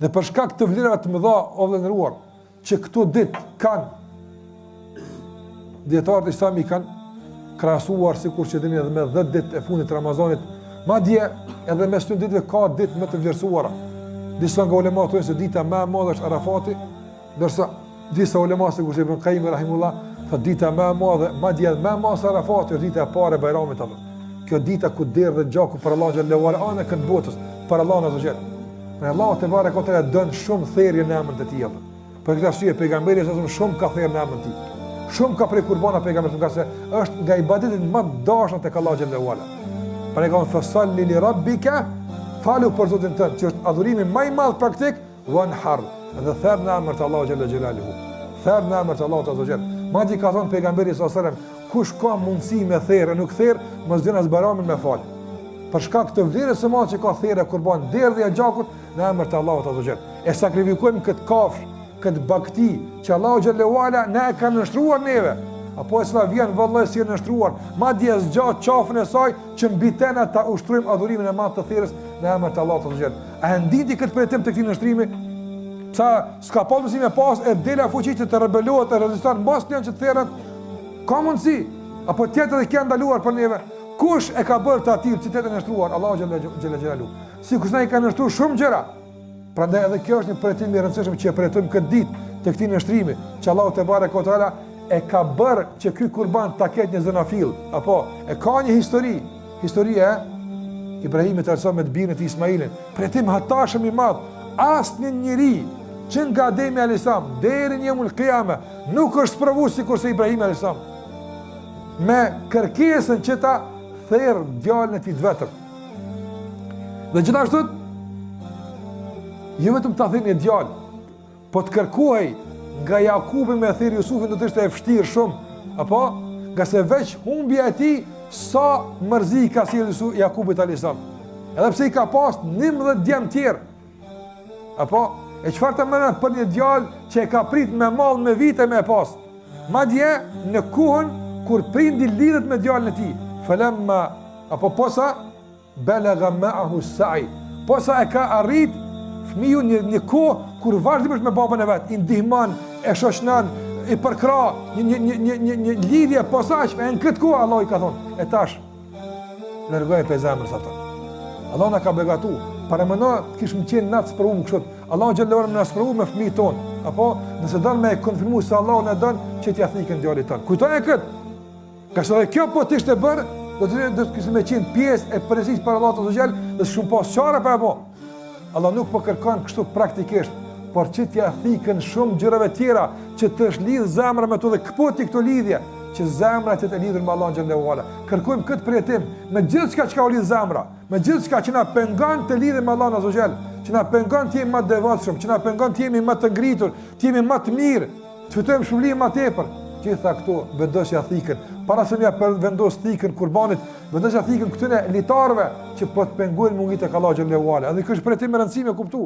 Dhe për shkak të vlerave të mëdha o vëllezëruar, që këto ditë kanë dietarët islami kanë krahasuar sikur që dini edhe me 10 ditë e fundit të Ramazanit, madje edhe mes këtyre ditëve ka ditë më të vlerësuara. Disa nga ulemat thonë se dita më e madhe është Arafati, ndërsa disa ulema sikur se Ibn Qayyim rahimullah thotë dita më e madhe, madje më e madhe se Arafati është dita e parë e Bajramit apo. Kjo dita ku derë dhe gjaku për Allah xhallahu ala anë këtë botës, për Allah azza xal. Për Allah te barekote don shumë thërrje në emrin e tij apo. Për këtë arsye pejgamberi sa shumë ka thërrë në emrin e tij. Shumë ka prej kurbana pejgamberit nga se është nga ibadetet më të dashura tek Allah xhallahu ala. Pejgamberi fasalli li rabbika, falu për Zotin tënd, që është adhurimi më i madh praktik, wanhar, dhe thërr në emrin e Allah xhallahu xhelaluhu. Thërr në emrin e Allah azza xal. Madje ka thënë pejgamberi sallallahu alajhi wasallam, kush ka mundësi me thërrë, nuk thërr, mos dëna as baramin me fal. Për shkak të vlerës së madhe që ka thërrë kurban, derdhja e gjakut në emrin e Allahut azza xal. E sakrifikojmë këtë kafsh, këtë bakti që Allahu xhallahu ala na e ka nështruar neve, apo e sa vjen vallë si e nështruar, madje zgjat qafën e saj që mbi tena ta ushtrojmë adhurimin e madh të thirrjes në emrin e Allahut azza xal. A nditi këtë pritim të këtij nështrimi? Sa s'ka pas mundësi me pas e dela fuqitë të rebelohet e reziston mbas janë që të therrat, ka mundësi, apo tjetër që kanë ndaluar për neve. Kush e ka bërë të atil që të nështruar? Allahu xhallahu. Sikur ai ka nështruar shumë gjëra. Prandaj edhe kjo është një pritim i rëndësishëm që e pritojmë këtë ditë të këtij nështrimi, që Allahu te bareka taala e ka bërë që ky kurban ta ketë një zënafill, apo e ka një historia e Ibrahimit alayhis me birin e Ismailin. Pritim hatashëm i madh, asnjë njeri që nga Ademi alayhis salam deri në yawmul qiyama nuk është provuar sikur se Ibrahim alayhis salam, me kërkesën që ta therr djalin e tij vetëm. Dhe gjithashtu jo vetëm ta thënë djalë, po të kërkuaj nga Jakubi me thirr Jusufin do të ishte e vështirë shumë, apo nga se veç humbja e tij sa mërzi ka sjellë Jakubit alayhis salam. Edhe pse i ka pas 11 djem tjerë. Apo e çfarë të mëna për një djalë që e ka prit me mall me vite me pas. Madje në kohën kur prindi lidhet me djalin e tij, falamma apo posa balagha ma'ahu as-sa'i. Posa e ka arrit fëmiu një kohë kur vazhdimisht me babën e vet, i ndihmon, e shoqënon, i përkrah, një lidhje posaçme. Në këtë kohë Allah i ka thonë, e tash largoj pe zemrës ato. Allah na ka begatu, para mëno kishim qenë natë sprovuar kështu. Allah xhallahu ala na sprovu me fëmijët tonë, apo nëse don me konfirmuar se Allah na don që t'ia thikën djalit ton. Kujtoni këtë. Ka se kjo po të ishte bërë, do të kishim qenë pjesë e përgjegjësisë për Allahut azza xal, dhe shumë pas çfarë pa apo. Allah nuk po kërkon kështu praktikisht, por që t'ia thikën shumë gjërave tjera, që të shlidh zemra me to dhe këpoti këto lidhje, që zemra të lidhur me Allahun xhallahu ala. Kërkojmë këtë pritim me gjithçka që ka u lidh zemra, me gjithçka që na pengon të lidhemi me Allahun azza xal, që na pengon të jemi më të devotshëm, që na pengon të jemi më të ngritur, të jemi më të mirë, të fitojmë shpëlim më tepër. Gjitha këto vendosja thikën, para se mja vendos thikën kurbanit, vendosja thikën këtyre litarëve që po të pengojnë mungit e Allahu xhallahu ala. Edhe kjo është pritim e rëndësishëm e kuptu.